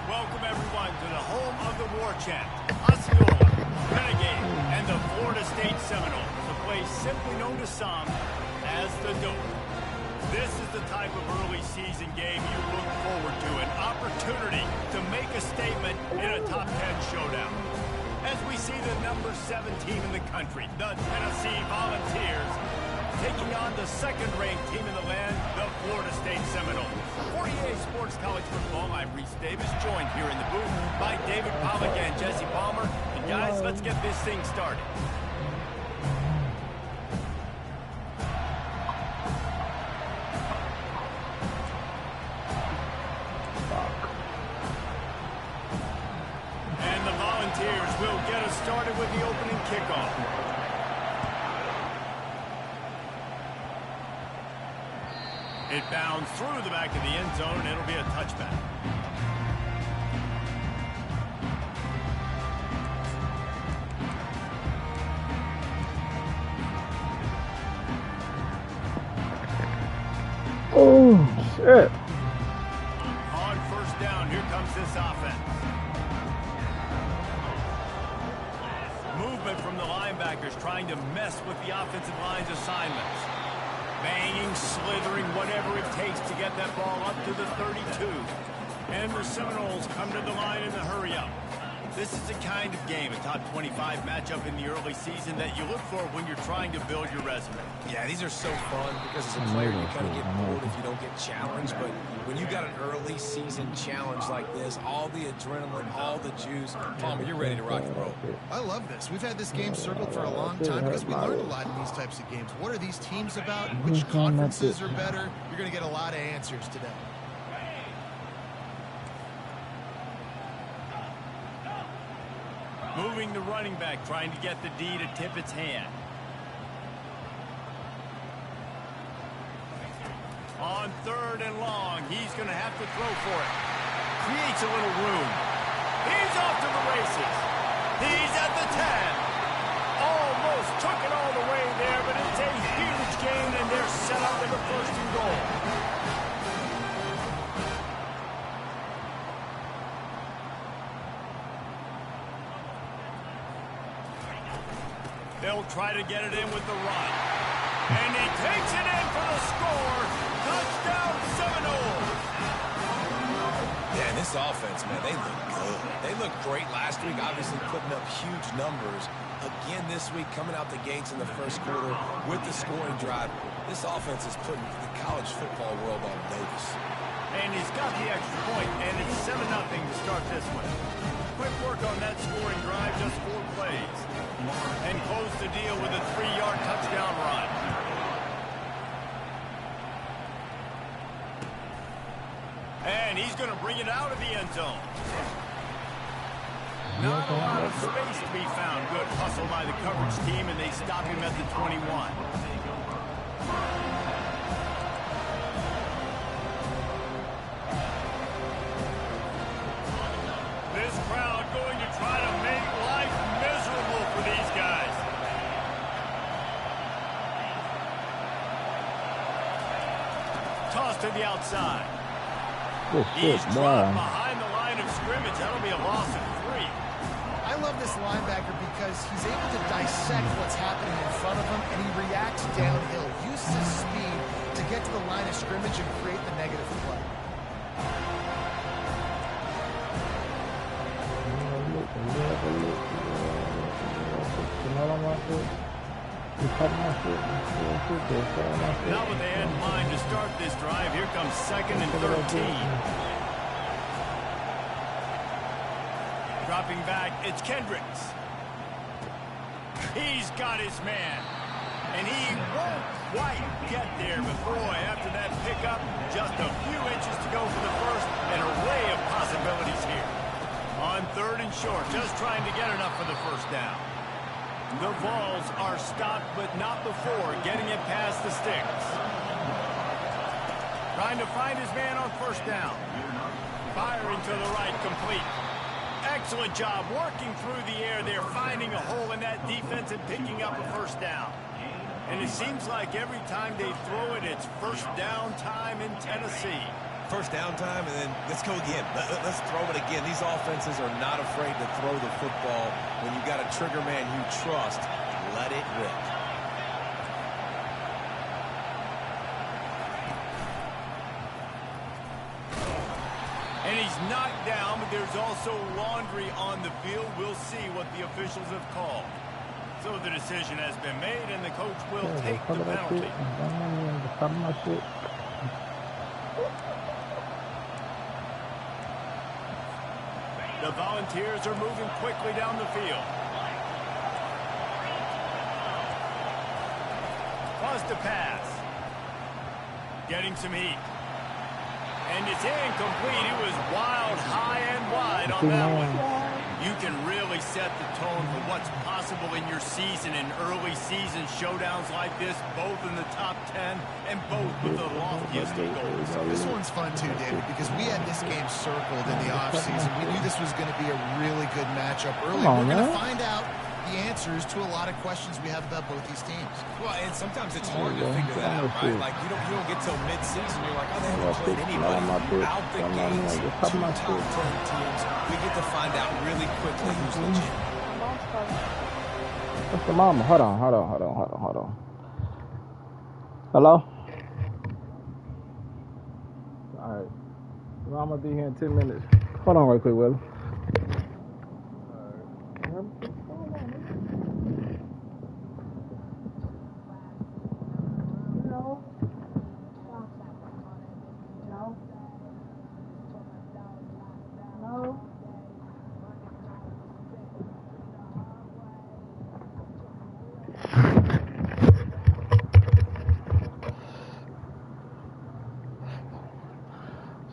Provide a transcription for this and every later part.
Welcome, everyone, to the home of the War Chant, Osceola, Renegade, and the Florida State Seminoles, a place simply known to some as the Dope. This is the type of early season game you look forward to, an opportunity to make a statement in a top 10 showdown. As we see the number 7 team in the country, the Tennessee Volunteers, taking on the second-ranked team in the land, the Florida State Seminoles. For EA Sports College Football, I'm Reese Davis, joined here in the booth by David Pollack and Jesse Palmer. And guys, let's get this thing started. And the Volunteers will get us started with the opening kickoff. It bounds through the back of the end zone, and it'll be a touchback. Oh, shit. On first down, here comes this offense. Movement from the linebackers trying to mess with the offensive line's assignments. Banging, slithering, whatever it takes to get that ball up to the 32. And the Seminoles come to the line in the hurry-up. This is the kind of game, a top 25 matchup in the early season, that you look for when you're trying to build your resume. Yeah, these are so fun because as a player, you kind of get bored if you don't get challenged. But when you got an early season challenge like this, all the adrenaline, all the juice, Palmer, you're ready to rock and roll. I love this. We've had this game circled for a long time because we learned a lot in these types of games. What are these teams about? Which conferences are better? You're going to get a lot of answers today. Moving the running back, trying to get the D to tip its hand. On third and long, he's going to have to throw for it. Creates a little room. He's off to the races. He's at the 10. Almost took it all the way there, but it's a huge gain, and they're set up with the first and goal. They'll try to get it in with the run. And he takes it in for the score. Touchdown, Seminoles. Yeah, and this offense, man, they look good. They looked great last week, obviously putting up huge numbers. Again this week, coming out the gates in the first quarter with the scoring drive. This offense is putting the college football world on notice. And he's got the extra point, and it's 7-0 to start this one. Quick work on that scoring drive, just 4 plays. And close the deal with a 3-yard touchdown run. And he's going to bring it out of the end zone. Not a lot of space to be found. Good hustle by the coverage team, and they stop him at the 21. This crowd going to try to make life miserable for these guys. Toss to the outside. He's dropped behind the line of scrimmage. That'll be a loss of 3. I love this linebacker because he's able to dissect what's happening in front of him, and he reacts downhill, uses his speed to get to the line of scrimmage and create the negative play. Not what they had in mind to start this drive. Here comes 2nd and 13. Dropping back, it's Kendricks. He's got his man. And he won't quite get there. But boy, after that pickup, just a few inches to go for the first. An array of possibilities here. On 3rd and short, just trying to get enough for the first down. The Vols are stopped, but not before getting it past the sticks. Trying to find his man on 1st down. Firing to the right, complete. Excellent job working through the air there, finding a hole in that defense and picking up a 1st down. And it seems like every time they throw it, it's 1st down time in Tennessee. 1st down time, and then let's go again. Let's throw it again. These offenses are not afraid to throw the football. When you've got a trigger man you trust, let it rip. And he's knocked down, but there's also laundry on the field. We'll see what the officials have called. So the decision has been made, and the coach will take the penalty. The Volunteers are moving quickly down the field. Wants to pass. Getting some heat. And it's incomplete. It was wild, high and wide on that one. You can really set the tone for what's possible in your season in early season showdowns like this, both in the top 10 and both with the loftiest of goals. This one's fun too, David, because we had this game circled in the offseason. We knew this was going to be a really good matchup early. We're going to find out the answers to a lot of questions we have about both these teams. Well, and sometimes it's hard to figure that out, right? Like, you don't get till mid-season. You're like, oh, they haven't played anybody out the gates. 2 top 10 teams. We get to find out really quickly who's legit. What's the mama? Hold on. Hello? All right. Well, I'm going to be here in 10 minutes. Hold on right quick, Will.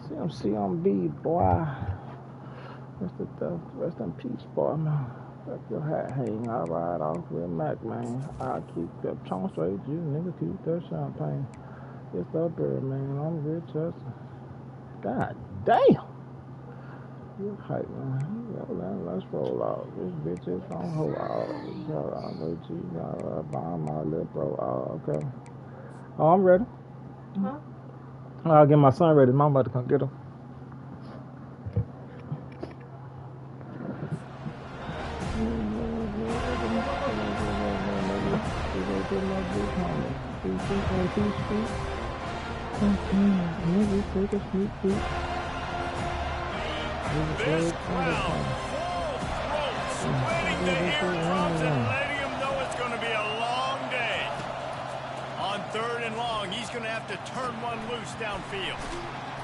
CMC on B, boy. Rest in peace, boy, man. Let your hat hang. I'll ride off with Mac, man. I'll keep that tongue straight. You nigga keep that champagne. It's up there, man. I'm good, Chester. God damn. You hype, man. Let's roll out. This bitch is on hold out. You got a bomb my lip, bro. Oh, okay. Oh, I'm ready. Huh? I'll get my son ready. Mom about to come get him. This crowd, full throat, sweating the eardrums and letting him know it's going to be a long day. On 3rd and long, he's going to have to turn one loose downfield.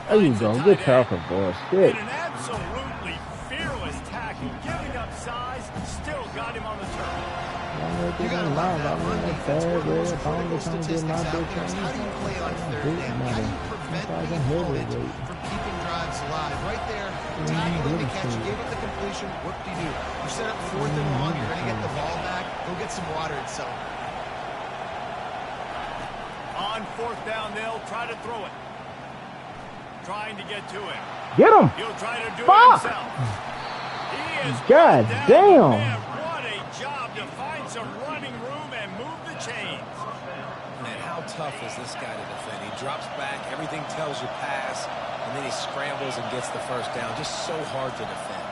There you go. Good tackle, boy. Shit. In an absolutely fearless tackle, giving up size, still got him on the turn. You got to love that run defense. One of the most critical statistics out there is how do you play on 3rd down? How do you prevent being halted from keeping drives live. Right there, tackling the catch, gave up the completion, whoop-de-doo. You set up 4th and long, you're going to get the ball back, go get some water and celebrate. On 4th down, they'll try to throw it. Trying to get to him. Get him! He'll try to do Fuck! it himself. He is God down. damn! Man, what a job to find some running room and move the chains. Man, how tough is this guy to defend? He drops back, everything tells you pass, and then he scrambles and gets the first down. Just so hard to defend.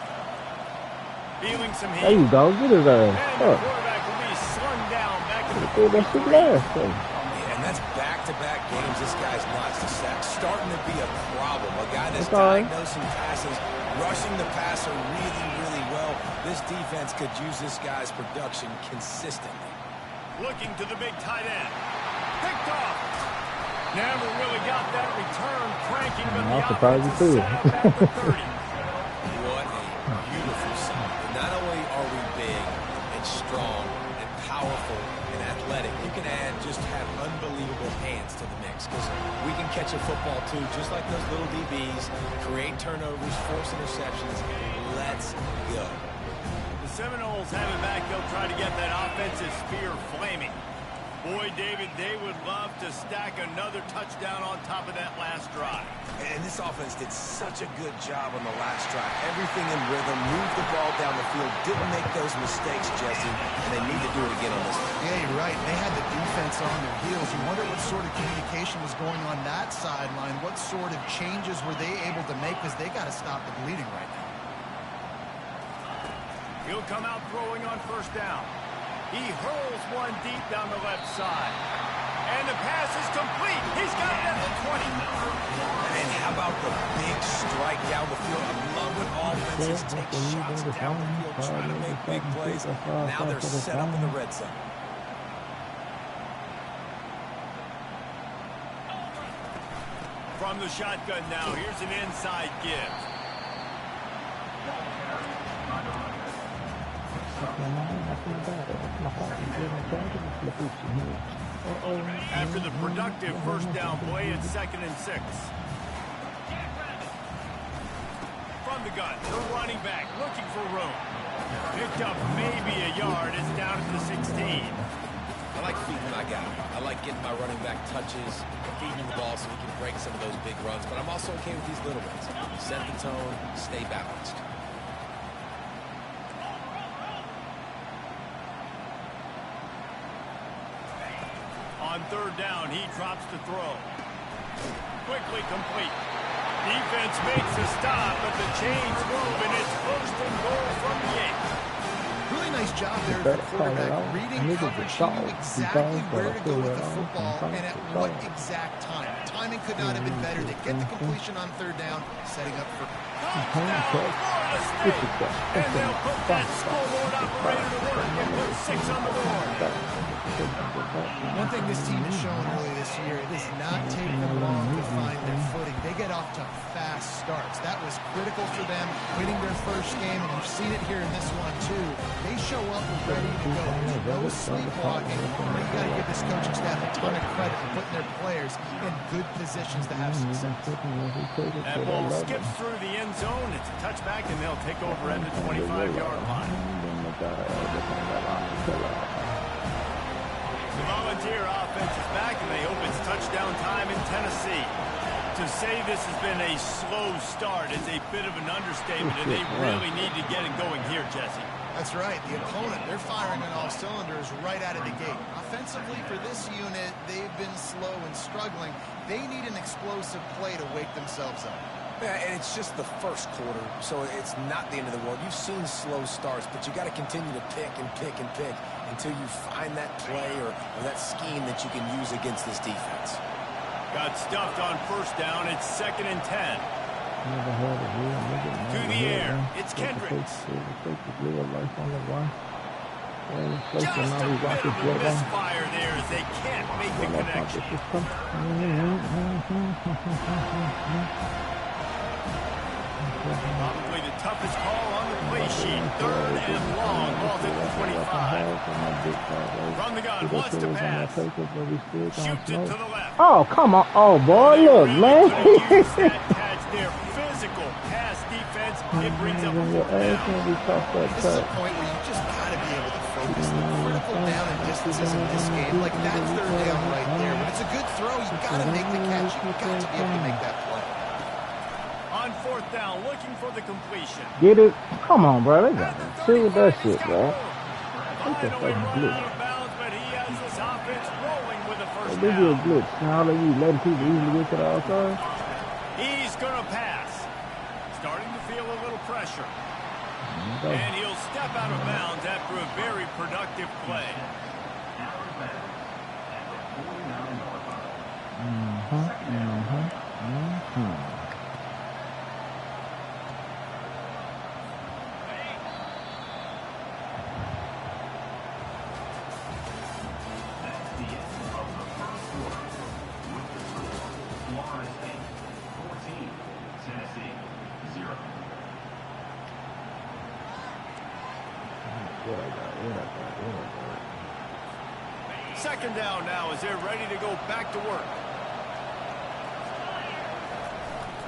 Feeling some heat. There you go. Get his ass. And the quarterback will be slung down back in the That shit last thing. And that's back-to-back games this guy's notched a sack. Starting to be a problem. A guy that's That's all right. diagnosing passes, rushing the passer really, really well. This defense could use this guy's production consistently. Looking to the big tight end. Picked off. Never really got that return cranking, but the offense is set up at the 30. What a beautiful sight. Not only are we big and strong and powerful and athletic, you can add just have unbelievable hands to the mix because we can catch a football too, just like those little DBs, create turnovers, force interceptions. Let's go. The Seminoles have it back. They'll try to get that offensive spear flaming. Boy, David, they would love to stack another touchdown on top of that last drive. And this offense did such a good job on the last drive. Everything in rhythm, moved the ball down the field, didn't make those mistakes, Jesse, and they need to do it again on this one. Yeah, you're right. They had the defense on their heels. You wonder what sort of communication was going on that sideline. What sort of changes were they able to make because they got to stop the bleeding right now. He'll come out throwing on 1st down. He hurls one deep down the left side. And the pass is complete. He's got it at the 20. And how about the big strike down the field? I love when offenses take shots down the field, trying to make big plays. Now they're set up in the red zone. From the shotgun now, here's an inside give. After the productive 1st down play, it's 2nd and 6. From the gun, the running back looking for room. Picked up maybe a yard. It's down at the 16. I like feeding my guy. I like getting my running back touches, feeding the ball so he can break some of those big runs. But I'm also okay with these little ones. Set the tone, stay balanced. On 3rd down, he drops the throw. Quickly complete. Defense makes a stop, but the chains move, and it's 1st and goal from the 8. Really nice job there for the quarterback. Reading coverage, he knew exactly where to go with the football and at what exact time. Timing could not have been better to get the completion on 3rd down, setting up for... Touchdown, Florida State! And they'll put that scoreboard operator to work and put 6 on the board. One thing this team has shown early this year, it does not take them long to find their footing. They get off to fast starts. That was critical for them, winning their 1st game, and you've seen it here in this one too. They show up ready to go. No sleepwalking. But you got to give this coaching staff a ton of credit for putting their players in good positions to have success. That ball skips through the end zone. It's a touchback, and they'll take over at the 25-yard line. The Volunteer offense is back, and they hope it's touchdown time in Tennessee. To say this has been a slow start is a bit of an understatement, and they really need to get it going here, Jesse. That's right. The opponent, they're firing on all cylinders right out of the gate. Offensively, for this unit, they've been slow and struggling. They need an explosive play to wake themselves up. Yeah, and it's just the 1st quarter, so it's not the end of the world. You've seen slow starts, but you got to continue to pick and pick and pick until you find that play or that scheme that you can use against this defense. Got stuffed on 1st down. It's 2nd and 10. To the air. It's Kendricks. Just a bit of a misfire there as they can't make the connection. Probably the toughest call on the play sheet. 3rd and long. Ball's at the 25. From the gun, wants to pass. Shoots it to the left. Oh, come on. Oh, boy, look, man. That catch there. Physical. It brings up a Your fourth ass down. gonna be tossed that This is a cut. point where you just got to be able to focus. The critical down and distances in this game, like that third down right there. When it's a good throw, you got to make the catch. You got to be able to make that play. On fourth down, looking for the completion. Get it? Come on, bro. They got to see with that shit, bro. Finally run out of bounds, but he has this offense rolling with a first They do a down. glitch. Now that you letting people easily get to the outside. He's going to pass. Starting to feel a little pressure. And he'll step out of bounds after a very productive play. Second down now as they're ready to go back to work.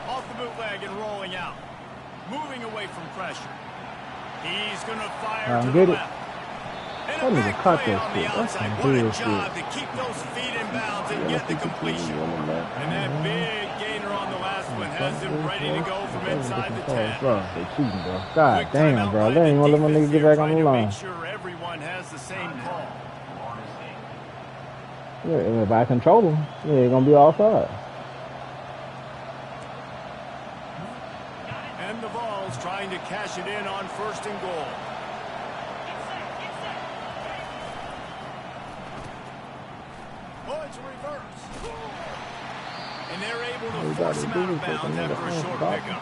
Off the bootleg and rolling out. Moving away from pressure. He's going to fire to the left. And a big play on the outside. What a job to keep those feet in bounds and get the completion. And that big gainer on the last one has him ready to go from inside the 10. Bro, they cheating, bro. God damn, bro. They ain't gonna let my nigga get back on the line. Make sure everyone has the same call. Yeah, if I control them, yeah, they're gonna be offside. And the Vols trying to cash it in on first and goal. Oh, it's a reverse. And they're able to force him out of bounds after a short pickup.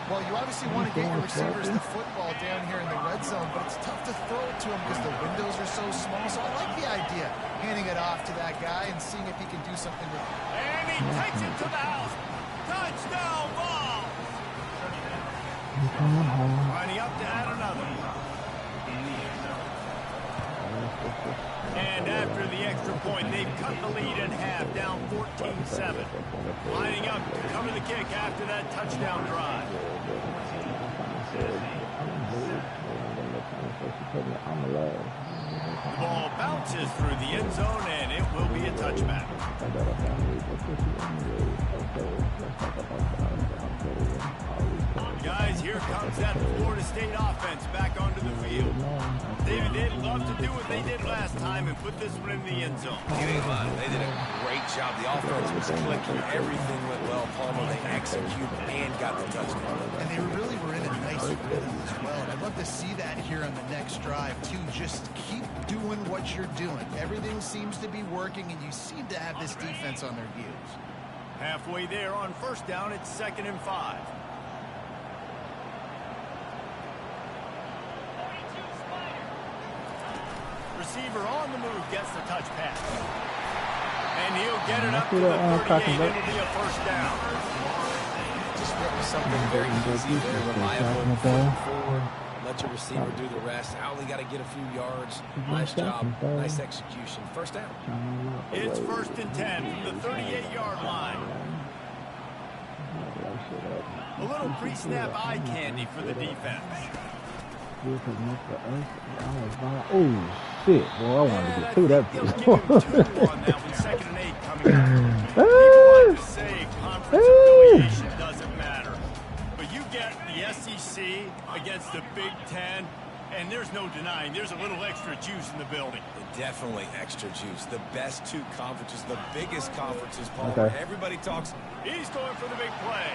Well, you obviously want to get your receivers the football down here in the red zone, but it's tough to throw it to them because the windows are so small. So I like the idea, handing it off to that guy and seeing if he can do something with it. And he takes it to the house. Touchdown, Vols! Lining up to add another. And after the extra point, they've cut the lead in half, down 14-7. Lining up to cover the kick after that touchdown drive. The ball bounces through the end zone, and it will be a touchback. Guys, here comes that Florida State offense back onto the field. They'd love to do what they did last time and put this one in the end zone. You ain't lying. They did a great job. The offense was clicking. Everything went well. Palmer, they executed and got the touchdown. And they really were in a nice rhythm as well. And I'd love to see that here on the next drive, too. Just keep doing what you're doing. Everything seems to be working, and you seem to have this defense on their heels. Halfway there on first down, it's 2nd and 5. Receiver on the move gets the touch pass. And he'll get it up to the 38. It'll be a first down. Just something very easy, very reliable. Forward, let your receiver do the rest. I only got to get a few yards. Nice job, nice execution. First down. It's 1st and 10 from the 38-yard line. A little pre-snap eye candy for the defense. Oh shit! Well, I wanted to get through that. They'll give him 2 on that one. 2nd and 8 coming up. People like to say conference affiliation doesn't matter, but you get the SEC against the Big Ten, and there's no denying there's a little extra juice in the building. Definitely extra juice. The best 2 conferences, the biggest conferences, Paul. Okay. Everybody talks. He's going for the big play.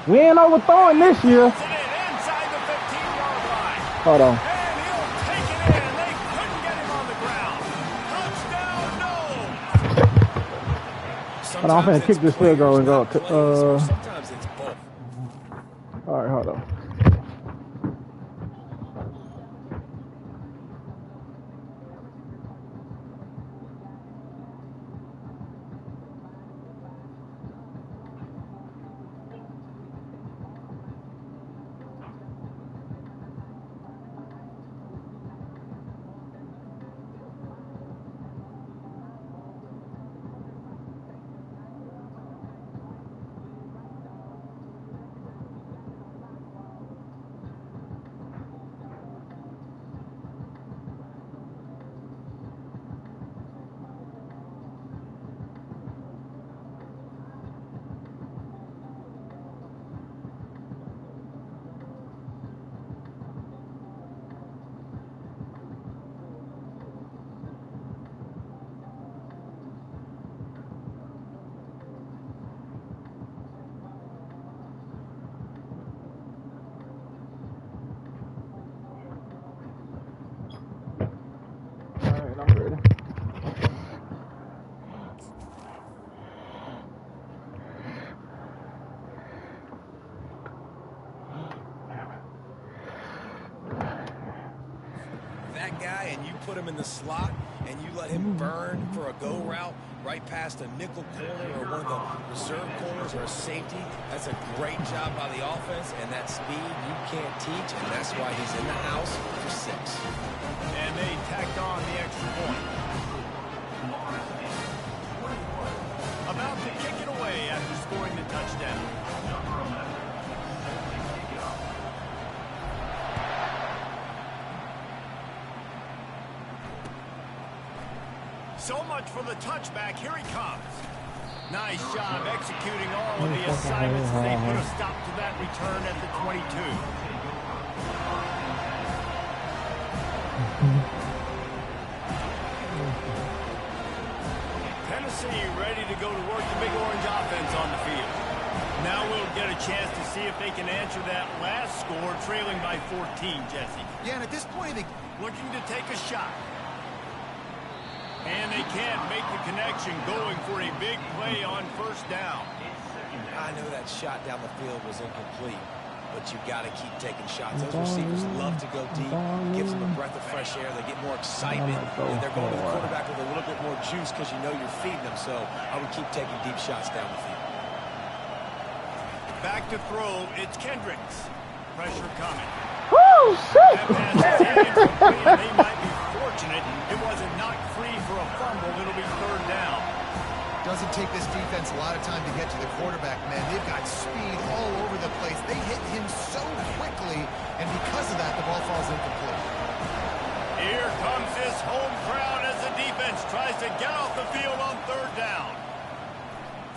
We ain't overthrowing this year. It's it in inside the 15-yard line. Hold on. And he'll take it in. They couldn't get him on the ground. Touchdown, no. Hold on, I'm finna kick this field goal and go. Sometimes it's both. All right, hold on. that guy and you put him in the slot and you let him burn for a go route right past a nickel corner or one of the reserve corners or a safety, that's a great job by the offense, and that speed you can't teach, and that's why he's in the house for 6. And they tacked on the extra point. About to kick it away after scoring the touchdown. So much for the touchback. Here he comes. Nice job executing all of the assignments as they put a stop to that return at the 22. Tennessee ready to go to work the Big Orange offense on the field. Now we'll get a chance to see if they can answer that last score, trailing by 14, Jesse. Yeah, and at this point, they looking to take a shot. And they can't make the connection, going for a big play on first down. I know that shot down the field was incomplete, but you got to keep taking shots. Those receivers love to go deep. Gives them a breath of fresh air. They get more excitement, and they're going to the quarterback with a little bit more juice because you know you're feeding them. So I would keep taking deep shots down the field. Back to throw. It's Kendricks. Pressure coming. Woo, shit! They might be fortunate it wasn't knocked free for a fumble. It'll be third down. doesn't take this defense a lot of time to get to the quarterback, man. They've got speed all over the place. They hit him so quickly, and because of that, the ball falls incomplete. Here comes this home crowd as the defense tries to get off the field on third down.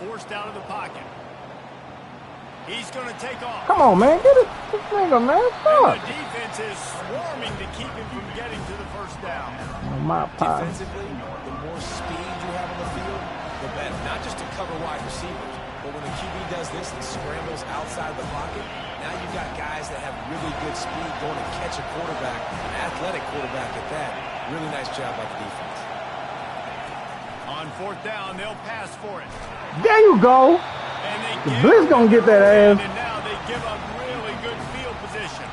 Forced out of the pocket. He's going to take off. Come on, man. Get it. This nigga, man. Fuck. And the defense is swarming to keep him from getting to the first down. My pie. Defensively, the more speed you have on the field, the better. Not just to cover wide receivers, but when the QB does this and scrambles outside the pocket, now you've got guys that have really good speed going to catch a quarterback, an athletic quarterback at that. Really nice job by the defense. On fourth down, they'll pass for it. There you go. The Blitz gonna get that ass. And now they give up really good field position.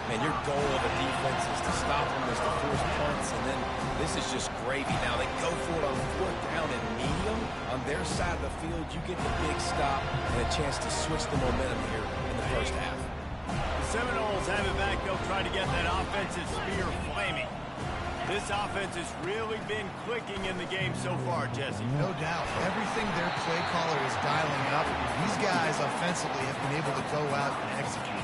Man, your goal of a defense is to stop them, is to force punts, and then this is just gravy. Now they go for it on fourth down and medium. On their side of the field, you get the big stop and a chance to switch the momentum here in the first half. The Seminoles have it back. They'll try to get that offensive spear flaming. This offense has really been clicking in the game so far, Jesse. No doubt. Everything their play caller is dialing up, these guys offensively have been able to go out and execute.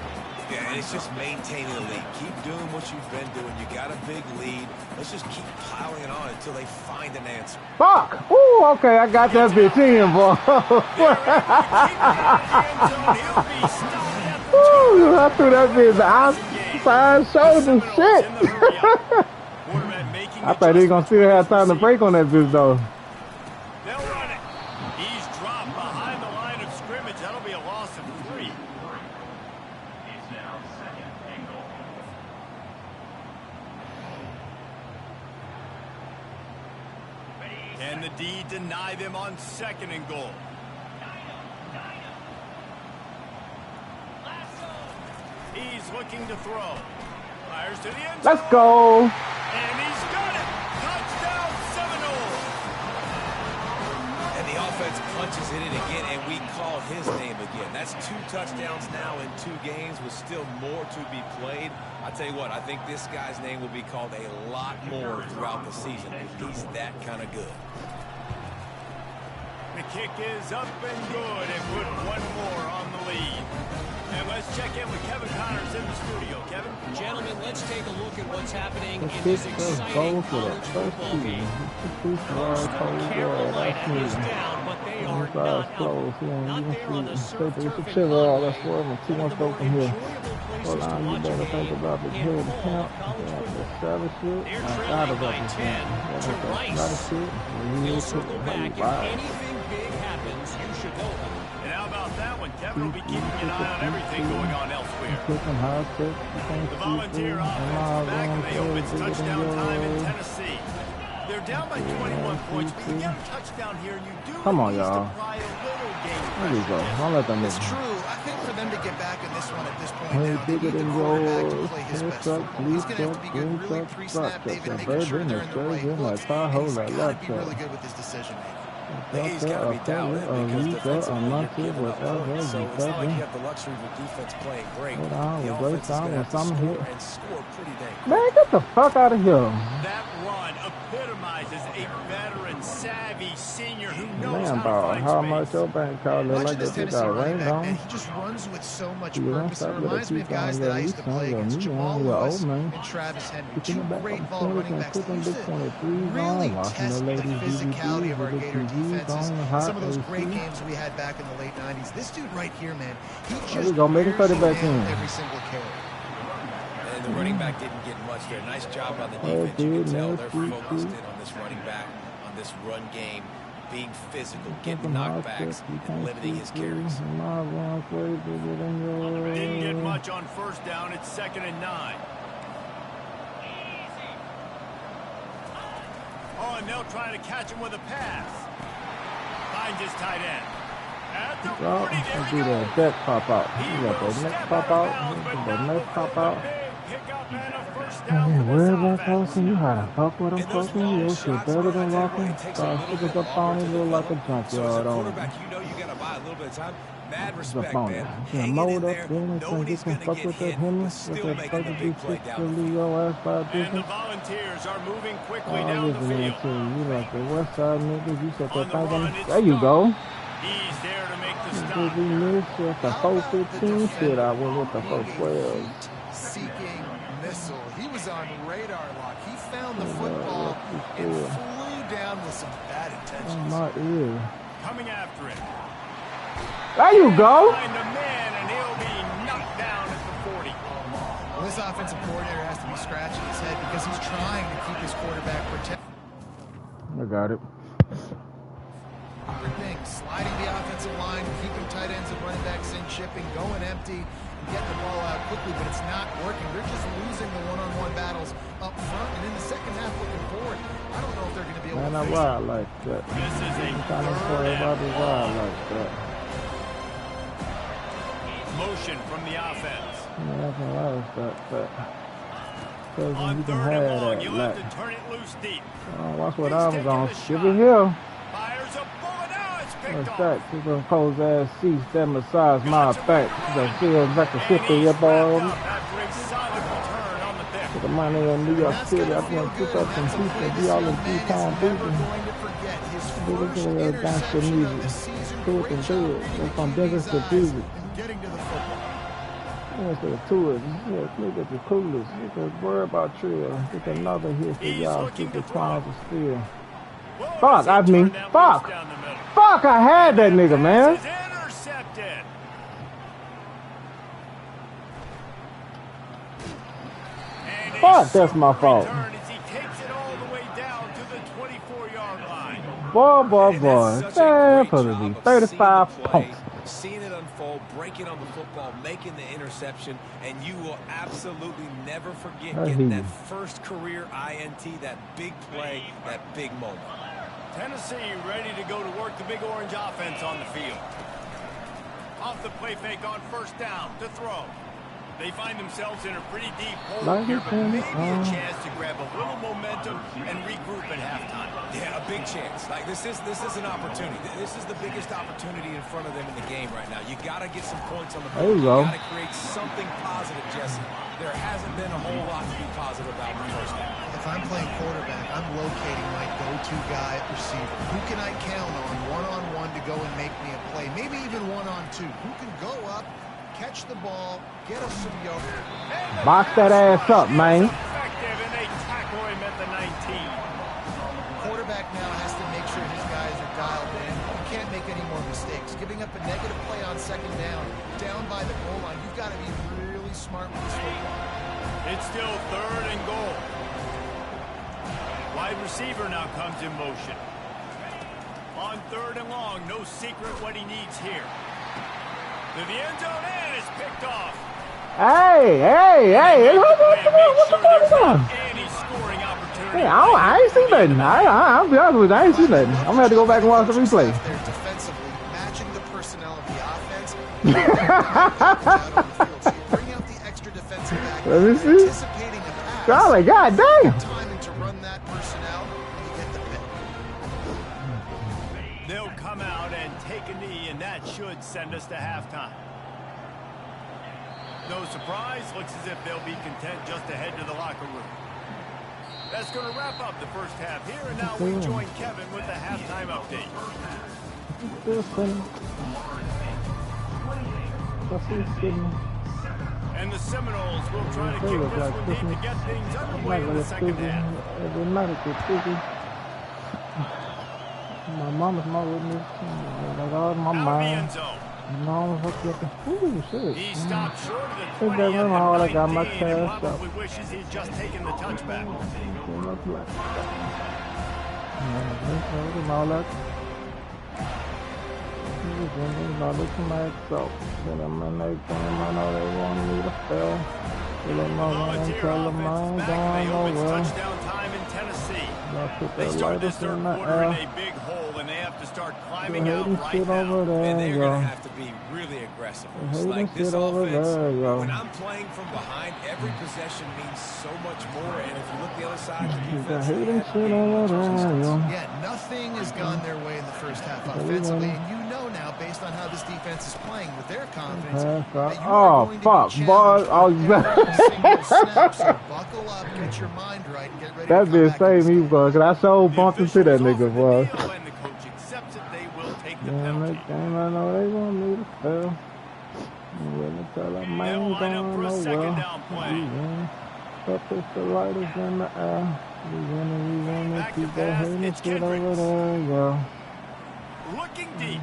Yeah, and it's just maintaining the lead. Keep doing what you've been doing. You got a big lead. Let's just keep piling it on until they find an answer. Fuck. Ooh, okay, I got that bitch in, bro. Ooh, I threw that bitch outside shoulder shit. I thought he was going to still have time to break on that bitch, though. They'll run it. He's dropped behind the line of scrimmage. That'll be a loss of 3. It's now second and goal. Can the D deny them on second and goal? He's looking to throw. Fires to the end zone. Let's go. And he's got it. Touchdown, Seminoles. And the offense punches it in again, and we call his name again. That's 2 touchdowns now in 2 games with still more to be played. I tell you what, I think this guy's name will be called a lot more throughout the season. He's that kind of good. The kick is up and good, and put one more on the lead. And let's check in with Kevin Connors in the studio. Kevin? Gentlemen, let's take a look at what's happening in Let's this go exciting for college football game. Carolina is down, but they are not out. Not there on the surf turf in That's where I'm 2 months open here. enjoyable place Hold to on, you watch a better think game about the in hill fall camp. of college The football. savage shit. They're I trailing got by about 10 to Rice. They'll circle back. If anything big happens, you should know about it. And how about that one? Kevin will be keeping an eye on everything going on elsewhere. The volunteer offense is back, and they hope it's touchdown time in Tennessee. They're down by 21 points, but you get a touchdown here, and you do Come on, at least y'all. apply a little game There we pressure. go. Don't let them It's miss. true. I think for them to get back in this one at this point Hey, now, they bigger need the than quarterback to yours. play his Head best truck, football. He's lead going to have truck, to be green good really truck, pre-snap, truck, David, truck, making sure baby, they're in the right in that looks, car, and hold he's that got to left be truck. really good with his decision-making. He's got to be dialed in because defensively you're giving up points. So it's not like you have the luxury of your defense playing great. Hold on, The great offense is time going to when have to something score hit. and score pretty dang quick. Man, get the fuck out of here. That run epitomizes a veteran, savvy senior who knows Man, how to bro, find how space. much your bank card look Watching like this that you Tennessee got running rained back, on? man, he just runs with so much You don't purpose. It stop with a reminds me of keep on guys your that I used to lease on play your against, knee Jamal on your Lewis old man. and Travis Henry. Picking Two it back great on ball the running and backs that put them used big to 23s really on, watching test the the ladies physicality DVDs of our with the Gator TVs defenses. on, hot Some of those great AC. games we had back in the late 90s. This dude right here, man, he There just we go, make it wears 30 you back down in. every single carry. And the running back didn't get much there. Nice job on the Oh, defense. You dude, can tell no, they're sweet, focused sweet. in on this running back, on this run game, being physical, Take getting them hard knockbacks, steps, you and can't limiting see his through. carries. My runs way bigger than yours. Didn't get much on first down. It's 2nd and 9. Oh, and they'll try to catch him with a pass. Finds his tight end. At the 40, Well, there let's he do goes. that deck pop out. He You got will that neck step pop out of out. bounds, but You got not that neck before pop the out. big pickup and a first I down ain't for this worried about offense. costing you how to fuck with them And those fucking long your shit shots, better man, than I tell you what, walking. it takes a Start little sticking bit up longer on to it, look like a develop. So as junkyard a on it. quarterback, you know you got to buy a little bit of time. Mad Up respect, on it. man. You Hang it mold in up there, there and knowing you he's can going to fuck get with that hit, Henry, but with still that making the perfectly big play down the six-foot field. your ass by And the difference. Volunteers are moving quickly Oh, down the listen, man, field. too. You like the West Side niggas. You set On that the thing run, on. it's There you Scott. go. He's there to make the stop. Did we miss at the How about the 415 shit? I defender went with the being a 412. heat-seeking missile? He was on radar lock. He found the football and flew down with some bad Oh, intentions. my ear. Coming after it. There you go. Find the man, and he'll be knocked down at the 40. Well, this offensive coordinator has to be scratching his head because he's trying to keep his quarterback protected. I got it. Things, sliding the offensive line, keeping tight ends and running backs in, chipping, going empty, and getting the ball out quickly, but it's not working. They're just losing the one-on-one battles up front, and in the second half looking forward, I don't know if they're going to be able Man, I to face ride like that. This is a I'm trying to tell third everybody and ride long. like that. Motion from the offense. Man, that's a lot of stuff, but because On you can 3rd and have long, that. you'll have Like, to turn it loose deep. watch what He's I'm taking gonna the give shot. it here. Fires a bullet. Now it's picked What's off. that? She's gonna close ass seats that massage my back. She's gonna feel like a And shit for he's your wrapped ball. up after a solid return on the pick. Put the money in New York That's City. gonna I'm feel gonna pick good, up and some that's a pizza. play Be this all young in man is G-Town never beating. going to forget. His Look first at that gangster interception of music. the season. Cool Great and job good. reading That's the from QB's business to eyes business. and getting to the football. Yeah, to the tourists. Yeah, look at the coolest. Look at worry about trail. Get another hit for He's y'all. looking Super to trying throw. to steal. Whoa, Fuck, does he I mean, turn that fuck. loose down the middle? Fuck, I had that nigga, Pass man. is intercepted. And a Fuck, that's my super fault. return as he takes it all the way down to the 24-yard line. Boy, And boy. that's such a That great supposed to job be of 35 seeing the play, points. seeing it unfold, breaking on the football, making the interception, and you will absolutely never forget I getting hear that you. first career INT, that big play, that big moment. Tennessee ready to go to work the Big Orange offense on the field. Off the play fake on first down to throw. They find themselves in a pretty deep hole Like here, it, but maybe man. a chance to grab a little momentum and regroup at halftime. Yeah, a big chance. Like this is an opportunity. This is the biggest opportunity in front of them in the game right now. You got to get some points on the board. There you go. got to create something positive, Jesse. There hasn't been a whole lot to be positive about in the first half. If I'm playing quarterback, I'm locating my go-to guy at receiver. Who can I count on one-on-one to go and make me a play? Maybe even one-on-two. Who can go up, catch the ball, get us some yardage? Box that ass up, man. Effective, and they tackle him at the 19. Quarterback now has to make sure his guys are dialed in. You can't make any more mistakes. Giving up a negative play on second down by the goal line. You've got to be really smart with this football. It's still 3rd and goal. Wide receiver now comes in motion. On 3rd and long, no secret what he needs here. To the end zone, and it's picked off. Hey. Make What sure the there's fuck? not any scoring opportunity I ain't seen nothing. I'll be honest with you. I ain't seen nothing. I'm gonna have to go back and watch the replay. They're defensively matching the personnel of the offense. Bring out the extra defensive back. Let me see. Anticipating a pass. Golly, goddamn. Timing to run that personnel, and you get the pick. They'll come out and take a knee, and that should send us to halftime. No surprise, looks as if they'll be content just to head to the locker room. That's going to wrap up the first half here, and now we join Kevin with the halftime update. And the Seminoles will try to kick this one deep to get things underway in the second half. My mama's not with me. Like all my mind. No, ooh, shit. He stopped short of the 20 and I got my and cash probably wishes he'd just taken the touchback. Touchdown time in Tennessee. They start this third quarter in a big hole, and they have to start climbing out right now. And they're going to have to be really aggressive. It's like this offense, when I'm playing from behind, every possession means so much more. And if you look the other side, the defense, yeah, nothing has gone their way in the first half offensively, and you know now, based on how this defense is playing with their confidence, that you are going to be boy. every single snap. So buckle up, get your mind right, and get ready That to bitch saved me, boy, because I so bumped into that nigga, boy. When the coach accepts it, they will take the Yeah, penalty. I know they want me to fail. Tell them I They'll ain't line up going for a second nowhere. down play. Up is the lighters in the air. We winning, Back to keep that pass, hitting it's shit over Kendricks. there, yo. Looking deep.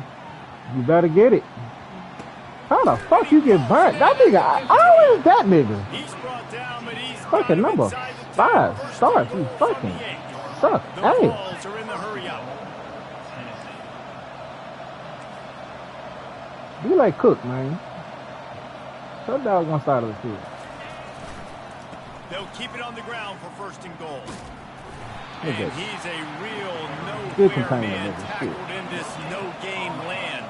You better get it. How the fuck you get burnt? That nigga, how is that nigga? He's brought down, but he's Fucking number 5 starts. You fucking suck. The Hey. Balls are in the hurry up. Be like Cook, man. That dog gonna start of the field. They'll keep it on the ground for first and goal. Look And at he's a real Good nowhere container, man nigga, tackled shit. in this no-game land.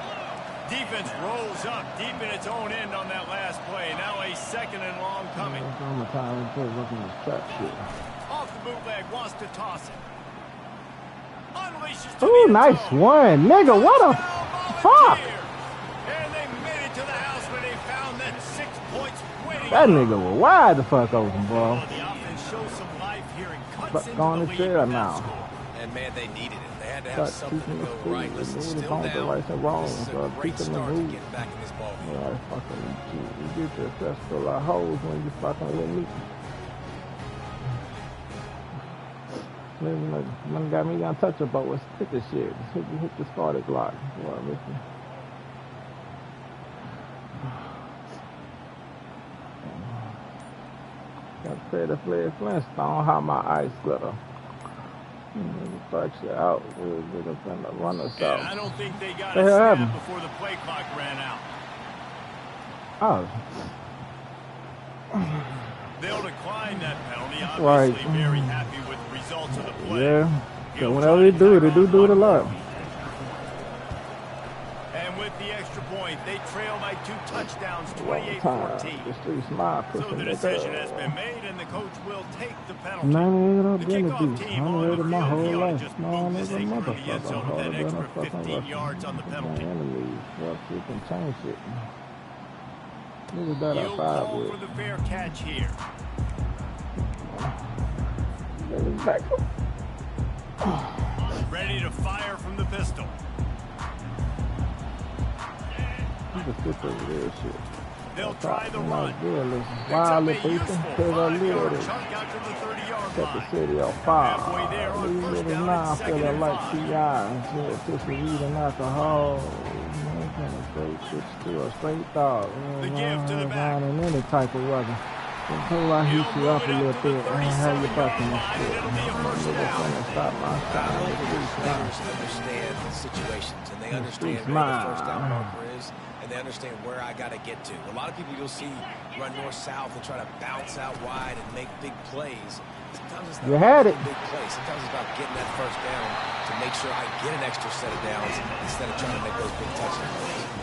Defense rolls up deep in its own end on that last play. Now a second and long coming. I'm time to looking at trap shit. Off the bootleg, wants to toss it. Unleashes to Ooh, the nice zone. one. Nigga, what a fuck? And they made it to the house when they found that 6 points waiting. That nigga was wide the fuck open, bro. Well, the offense shows some life here and cuts Fuck into on the the lead chair with that now. score. and man, they needed it. They had to have Start something teaching to the go school. right. Listen, They still don't down. the rights and wrongs. This is Start a great teaching the start to rules. getting back in this ball game. Yeah, fucking you get your chest full of holes when you fucking with me. Man got me untouchable with hit this shit. Hit the started block. Boy, listen. Got to say the Fred Flintstone how my eyes glitter. Fuck shit out. We'll get up in the run us And out. I don't think they got The a hell snap happened? before the play clock ran out. Oh. They'll decline that penalty. Obviously Right. very happy with the results of the play. Yeah. So He'll whenever try they to do it, tack they do on it a one lot. more. And with the extra point, they trail by 2 touchdowns, The 28-14. streets my So pussy the decision has been made, and the coach will take the penalty. 98 The up in the kickoff beat. team on the Hundred my field, he whole ought to life. just No, move this nigga, thing through the end motherfucker. zone with Harder that than a extra fucking 15 Russian. yards on the My penalty. enemies. Fuck, you can change shit. Niggas that He'll outside call with. for the fair catch here. Niggas back up. Ready to fire from the pistol. You can sit over there, shit. They'll try the run. Listen, Picks wild up a little useful people. Cause I 5-yard live it. chunk out to the 30-yard Set the line. city on fire. Halfway there on These first niggas down, now it's second feeling and like 5. T.I. and shit. Pussy, weed, and alcohol. Straight switch to a straight dog. The give to the back. In any type of weather. Until I heat you up a little bit and have you fucking and shit. It'll be a first Niggas down. gonna stop my I shot. hope Nigga, these these players understand the situations and they understand Streets where the mine. first down marker is and they understand where I got to get to. A lot of people you'll see run north-south and try to bounce out wide and make big plays. Sometimes it's You not had about it. a big play. Sometimes it's about getting that first down to make sure I get an extra set of downs instead of trying to make those big touchdowns.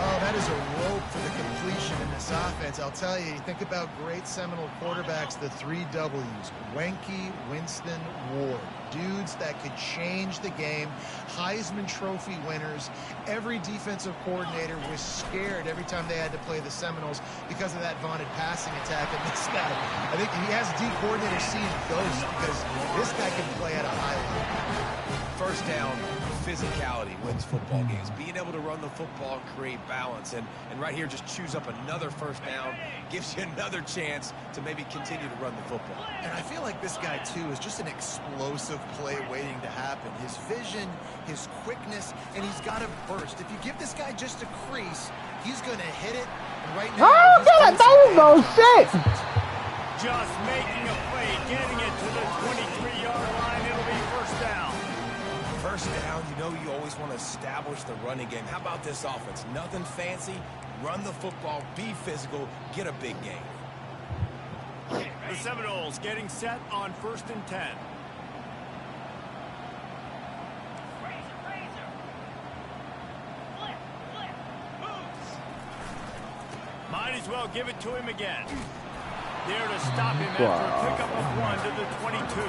Oh, that is a rope for the completion in this offense. I'll tell you, you think about great Seminole quarterbacks, the 3 W's, Wenke, Winston, Ward. Dudes that could change the game, Heisman Trophy winners. Every defensive coordinator was scared every time they had to play the Seminoles because of that vaunted passing attack. And this guy, I think he has D coordinator seeing ghosts because this guy can play at a high level. First down, physicality wins football games. Being able to run the football and create balance. And right here, just choose up another first down, gives you another chance to maybe continue to run the football. And I feel like this guy, too, is just an explosive play waiting to happen. His vision, his quickness, and he's got a burst. If you give this guy just a crease, he's going to hit it. And right now, Oh, God, there you go. Shit. Just making a play, getting it to the 23-yard line. It'll be first down. First down, you know you always want to establish the running game. How about this offense? Nothing fancy. Run the football, be physical, get a big gain. The Seminoles getting set on 1st and 10. Might as well give it to him again. There to stop him after a pickup of 1 to the 22.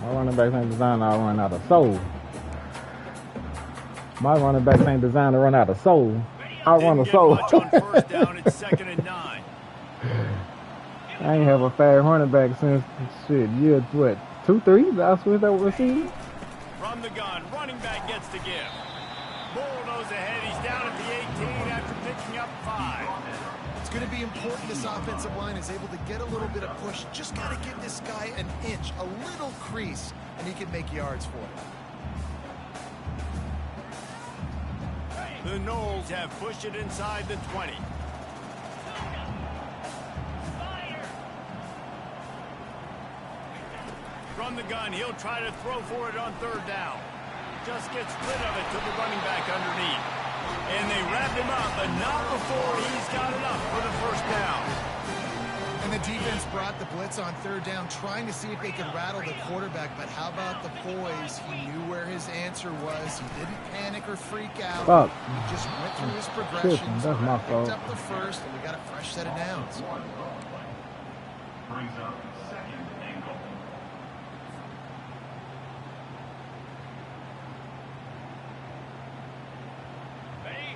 My running backs ain't designed to run out of soul. My running backs ain't designed to run out of soul. I run a soul. On first down, it's 2nd and 9. I ain't have a fast running back since shit year what 2-3. I switched over receiver. From the gun, running back gets the give. Bulldoze ahead. He's down at the 18 after picking up 5. It's going to be important this offensive line is able to get a little bit of push. Just got to give this guy an inch, a little crease, and he can make yards for it. The Noles have pushed it inside the 20. From the gun, he'll try to throw for it on 3rd down. Just gets rid of it to the running back underneath. And they wrap him up, but not before he's got enough for the first down. And the defense brought the blitz on 3rd down, trying to see if they could rattle the quarterback. But how about the poise? He knew where his answer was. He didn't panic or freak out. Fuck. He just went through his progressions. That's my fault. Picked up the first, and we got a fresh set of downs. Brings up 2nd and goal.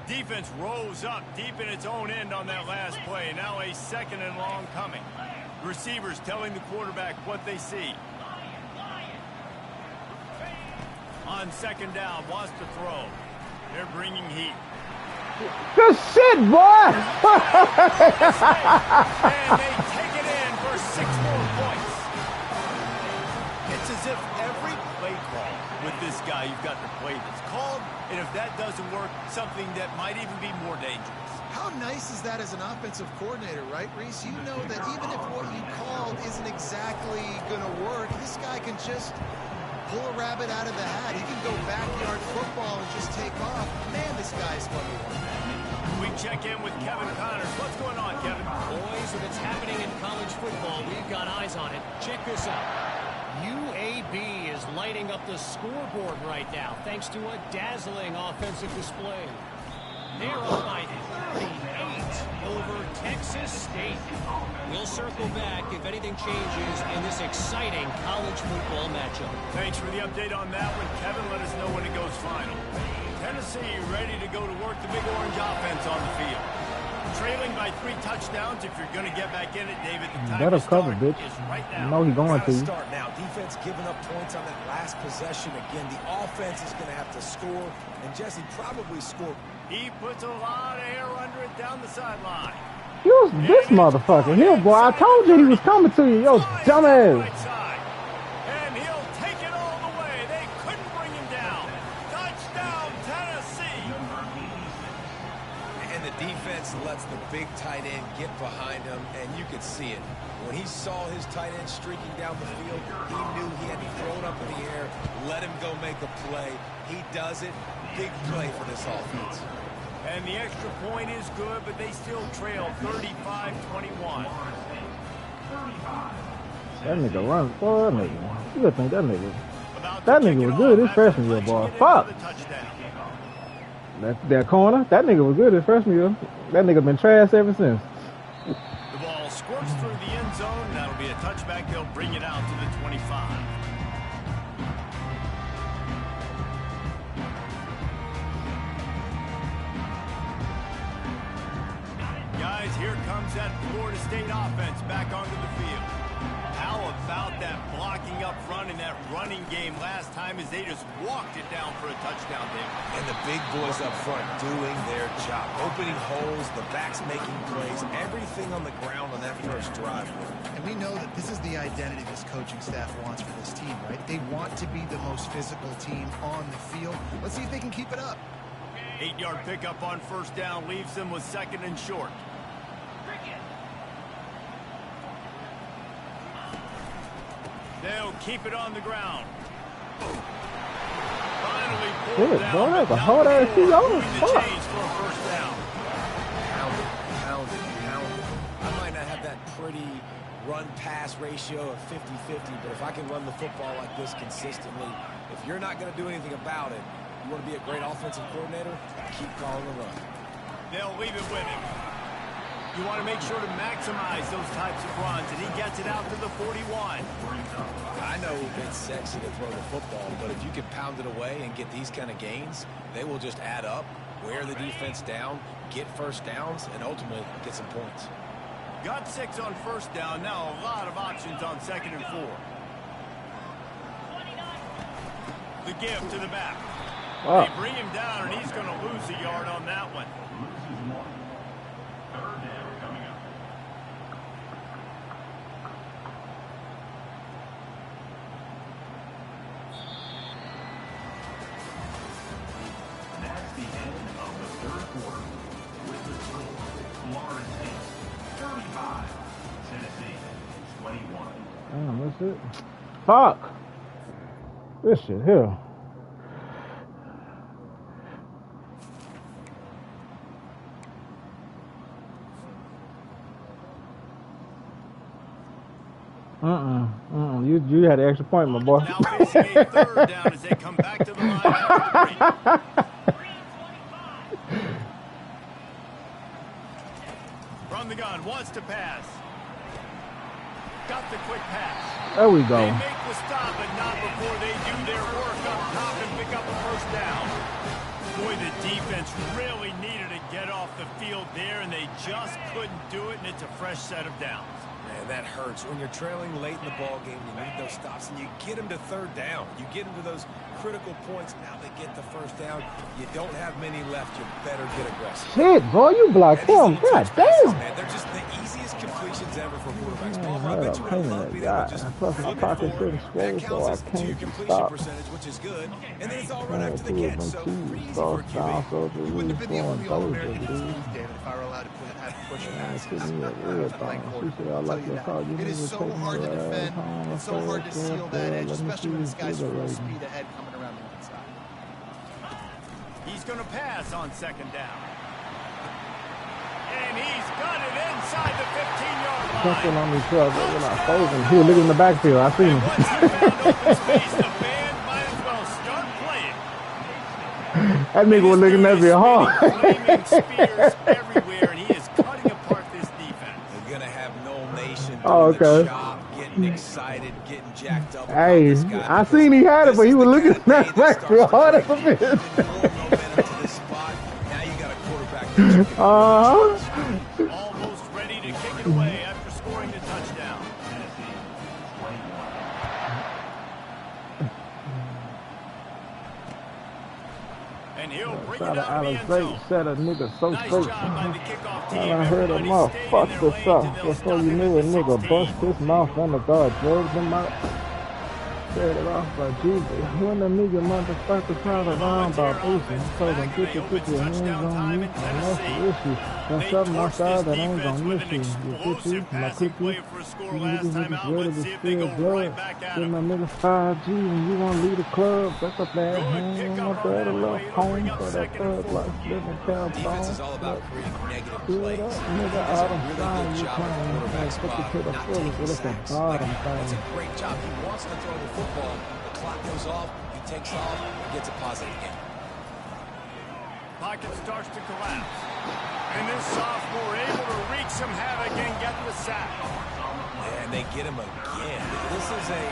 Defense rose up deep in its own end on that last play. Now a 2nd and long coming. Receivers telling the quarterback what they see. On 2nd down, wants to throw. They're bringing heat. Good shit, boy! And they take it in for 6 more points. It's as if every play call with this guy, you've got the play that's called, and if that doesn't work, something that might even be more dangerous. How nice is that as an offensive coordinator, right, Reese? You know that even if what you called isn't exactly going to work, this guy can just pull a rabbit out of the hat. He can go backyard football and just take off. Man, this guy's fun to watch. We check in with Kevin Connors. What's going on, Kevin? Boys, if it's happening in college football, we've got eyes on it. Check this out. UAB is lighting up the scoreboard right now thanks to a dazzling offensive display. They're up by 38 over Texas State. We'll circle back if anything changes in this exciting college football matchup. Thanks for the update on that one, Kevin. Let us know when it goes final. Tennessee ready to go to work the Big Orange offense on the field. Trailing by 3 touchdowns. If you're going to get back in it, David, the time Better to cover, start bitch. is right now. You know he's going to. Start now. Defense giving up points on that last possession. Again, the offense is going to have to score, and Jesse probably scored. He puts a lot of air under it down the sideline. You this motherfucker here, boy. I told you he was coming to you, yo, dumbass. Right side. And he'll take it all the way. They couldn't bring him down. Touchdown, Tennessee. And the defense lets the big tight end get behind him, and you could see it. When he saw his tight end streaking down the field, he knew he had to throw it up in the air, let him go make a play. He does it. Big play for this offense. And the extra point is good, but they still trail 35-21. That nigga runs for that nigga. You would think that nigga was good his freshman year, boy. Fuck. That corner, that nigga was good his freshman year. That nigga been trash ever since. The ball squirts through the end zone. That'll be a touchback. They'll bring it out to the 25. Guys, here comes that Florida State offense back onto the field. How about that blocking up front in that running game last time as they just walked it down for a touchdown there. And the big boys up front doing their job. Opening holes, the backs making plays, everything on the ground on that first drive. And we know that this is the identity this coaching staff wants for this team, right? They want to be the most physical team on the field. Let's see if they can keep it up. 8-yard pickup on first down leaves them with second and short. They'll keep it on the ground. Finally pulled down. Boy, that's a hard ass shit on. Fuck. Pound it. I might not have that pretty run-pass ratio of 50-50, but if I can run the football like this consistently, if you're not going to do anything about it, you want to be a great offensive coordinator, keep calling the run. They'll leave it with him. You want to make sure to maximize those types of runs, and he gets it out to the 41. I know it's sexy to throw the football, but if you can pound it away and get these kind of gains, they will just add up, wear the defense down, get first downs, and ultimately get some points. Got 6 on first down. Now a lot of options on second and 4. The give to the back. Wow. They bring him down, and he's going to lose a yard on that one. Damn, that's it. Fuck. This shit here. You had an extra point, my boy. Now facing a third down as they come back to the line after the break. From the gun, wants to pass. Got the quick pass. There we go. They make the stop, but not before they do their work up top and pick up a first down. Boy, the defense really needed to get off the field there, and they just couldn't do it, and it's a fresh set of downs. Man, that hurts. When you're trailing late in the ball game, you need those stops, and you get them to third down. You get them to those critical points. Now they get the first down. You don't have many left. You better get aggressive. Shit, boy, you blocked him. God damn. Man, they're just the easiest completions ever for quarterbacks. Man, I had a pain in that guy. Plus my pocket couldn't swing, so I can't stop. Which is good. And then it's all right after the catch. So easy for You Wouldn't have been the only All-American this week, David, if I were allowed to push passes. It is so hard to defend. It's so hard to seal that edge, especially when this guy's full speed ahead coming around the inside. He's going to pass on second down. And he's got it inside the 15-yard line. Something on me, truck, but we're not frozen. He was looking in the backfield. I seen him. Once he found open space, the band might as well start playing. That nigga was looking at me hard. Flaming spears everywhere, and he is cutting apart this defense. They're going to have Noel Nation okay. the shop, getting excited, getting jacked up. Hey, I seen he had it, but he was looking at that backfield hard as a bitch. Now you got a quarterback that you can Almost ready to kick it away after scoring the touchdown. And he'll bring it out of the end zone. Set a nigga so Nice straight. job by the kickoff team. I heard a motherfucker this up before you knew a nigga bust his mouth and the guard drove him out. set it off by Jesus. When the nigga motherfucker tried to run about Easton, I told him, get your hands on me, and that's the issue. There's something outside that ain't gonna miss you. You get you, my cookie, you niggas ready to spill blood. Get my nigga 5G and you wanna leave the club. That's a bad hand on my brother, love home for that third block, living town Defense is all about creating negative good plays. up, He nigga, does a Adam really Stein, good you job at the playing, quarterback took it spot, to the not fullest, taking but it's a sacks. bottom That's thing. a great job. He wants to throw the football. The clock goes off. He takes off. He gets a positive game. Pocket starts to collapse. And this sophomore able to wreak some havoc and get the sack. And they get him again. This is a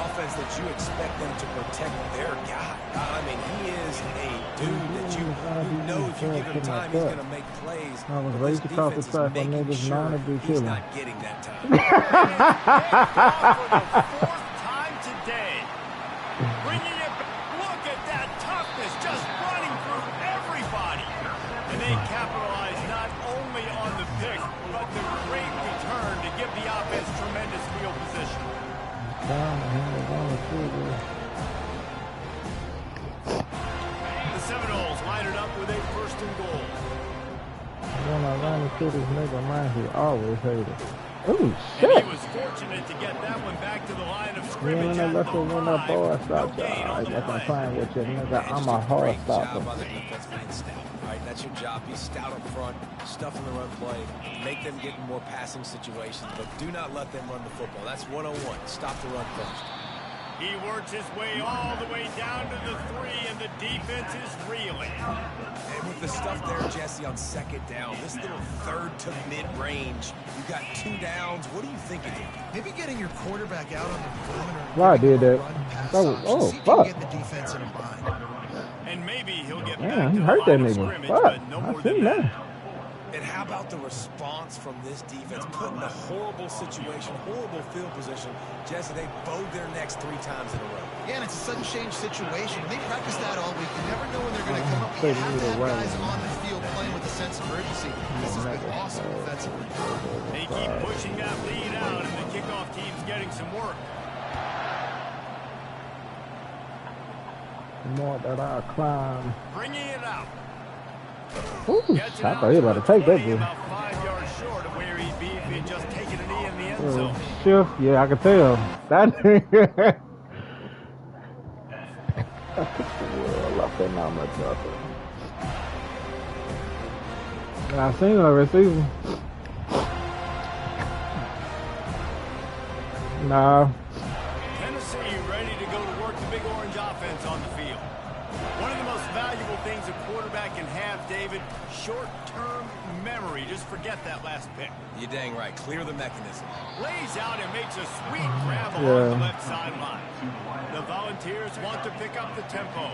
offense that you expect them to protect their guy. I mean, he is a dude that you know if you give him time, he's going to make plays. I was But raised this across the defense is track when making niggas known to sure be he's killing. not getting that time. For the fourth time today. Bringing it back. Look at that toughness, just running through everybody. And they capitalize not only on the pick, but the great return to give the offense tremendous field position. The Seminoles line it up with a first and goal. When I ran into this nigga, man, he always hated. Ooh, And shit! he was fortunate to get that one back to the line of Yeah, scrimmage man, at that's the when that 5. boy No stopped. gain I on the guess I'm play. playing with you, nigga. And I'm just a hard great stopper. job by the defense being stout. Right, that's your job. Be stout up front, stuff in the run play, make them get in more passing situations, but do not let them run the football. That's 101. Stop the run first. He works his way all the way down to the 3, and the defense is reeling. And with the stuff there, Jesse, on second down, this little third to mid-range, you've got 2 downs. What are you thinking here? Maybe getting your quarterback out on the perimeter. And Well, I giving did him a that. run pass That was- option. oh, See if you fuck. can get the defense in a bind. And maybe he'll get Man, back he to the hurt that line of nigga. scrimmage, Fuck. but no I more seen than that. that. And how about the response from this defense? Put in a horrible situation, horrible field position. Jesse, they bowed their necks 3 times in a row. Yeah, and it's a sudden change situation. They practice that all week. You never know when they're going to come up. They You have need to a have way. guys on the field playing with a sense of urgency. This has been awesome defensively. They keep pushing that lead out, and the kickoff team's getting some work. The more that I climb. Bringing it out. Ooh, I Gets it out thought he to about to the take that 20, dude. about 5 yards short of where he'd be if he had just taken a knee in the end zone. Shift, yeah, I can tell. That I took the world up there, not much up there. And I seen him every season. Nah. Tennessee ready to go to work the Big Orange offense on the field. One of the most valuable things a quarterback can have, David, short-term memory. Just forget that last pick. You're dang right. Clear the mechanism. Lays out and makes a sweet grab along the left sideline. The Volunteers want to pick up the tempo.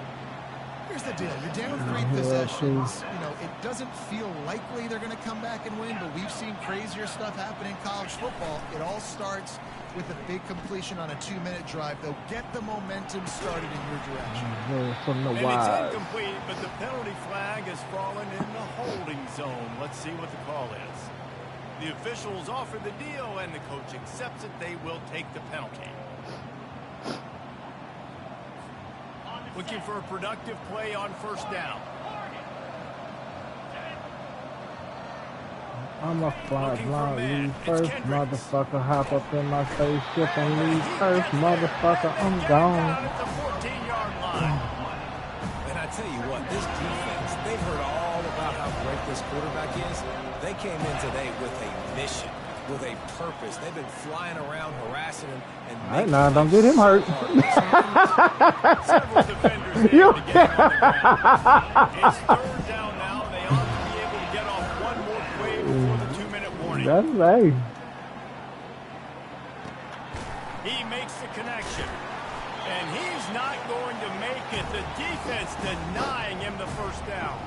Here's the deal. You're down 3 possessions. You know, it doesn't feel likely they're going to come back and win, but we've seen crazier stuff happen in college football. It all starts with a big completion on a 2-minute drive. They'll get the momentum started in your direction. From the And wide. it's incomplete, but the penalty flag has fallen in the holding zone. Let's see what the call is. The officials offer the deal, and the coach accepts it. They will take the penalty. Looking for a productive play on first down. I'm a fly blind, leave first, motherfucker. Hop up in my spaceship and leave first, motherfucker. I'm gone. At the 14-yard line. And I tell you what, this defense, they've heard all about how great this quarterback is. They came in today with a mission, with a purpose. They've been flying around, harassing him. And All right, now don't get him hurt. Several defenders there to get him on the ground. It's third down now. They ought to be able to get off one more play before the 2-minute warning. That's right. He makes the connection. And he's not going to make it. The defense denying him the first down.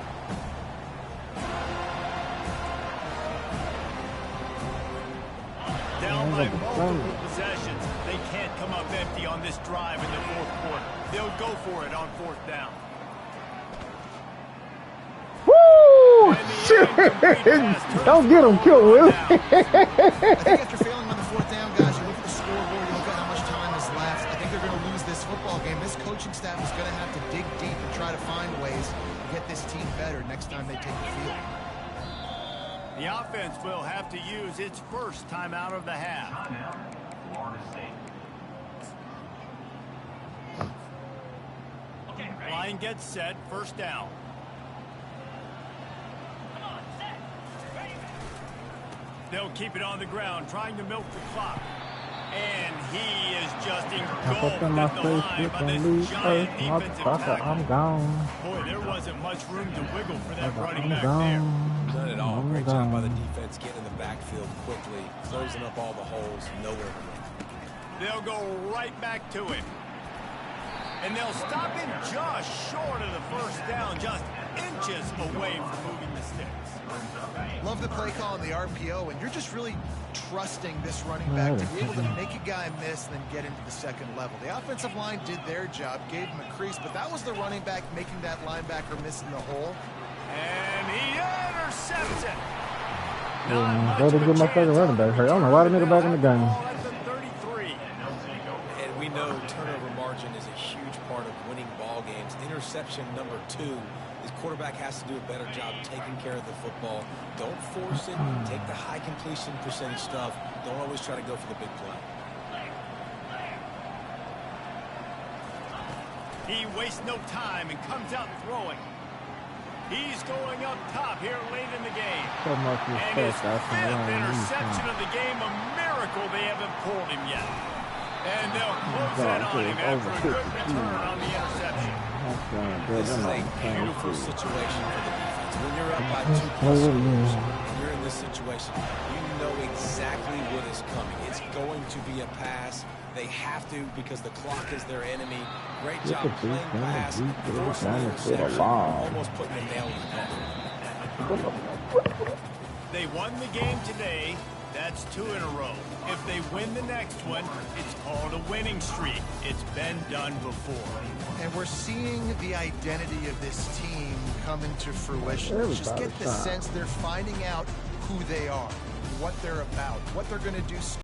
Down by multiple possessions. They can't come up empty on this drive in the fourth quarter. They'll go for it on fourth down. Woo! And the incomplete pass turns Don't get him killed, Will. I think after failing on the 4th down, guys, you look at the scoreboard, you look at how much time is left. I think they're going to lose this next time they take the field. The offense will have to use its first timeout of the half. Timeout, Florida State. Line gets set, first down. They'll keep it on the ground, trying to milk the clock. And he is just engulfed in my at the face, line flip by and this leave giant first, defensive motherfucker, I'm tackle. gone. Boy, there wasn't much room to wiggle for that running I'm back gone. None at all. I'm Great job by the gone. defense getting in the backfield quickly, closing up all the holes, nowhere to run. They'll go right back to him. And they'll stop him just short of the first down, just inches away from moving the sticks. Love the play call in the RPO, and you're just really trusting this running back to be able to make a guy miss and then get into the second level. The offensive line did their job, gave him a crease, but that was the running back making that linebacker miss in the hole. And he intercepts it. Go to get my second running back. I don't know why they nigga back in the game. At the 33. And we know turnover margin is a huge part of winning ball games. Interception number 2. His quarterback has to do a better job taking care of the football. Don't force it. Take the high completion percentage stuff. Don't always try to go for the big play. He wastes no time and comes out throwing. He's going up top here late in the game. So much And his respect. fifth interception of the game, a miracle they haven't pulled him yet. And they'll close that on him after a good return on the interception. This is a beautiful situation for the defense. When you're up by 2 plus scores, when you're in this situation, you know exactly what is coming. It's going to be a pass. They have to because the clock is their enemy. Great job playing pass, forcing the interception, almost putting a nail in the coffin. They won the game today. That's 2 in a row. If they win the next one, it's called a winning streak. It's been done before. And we're seeing the identity of this team come into fruition. Just get the sense they're finding out who they are, what they're about, what they're going to do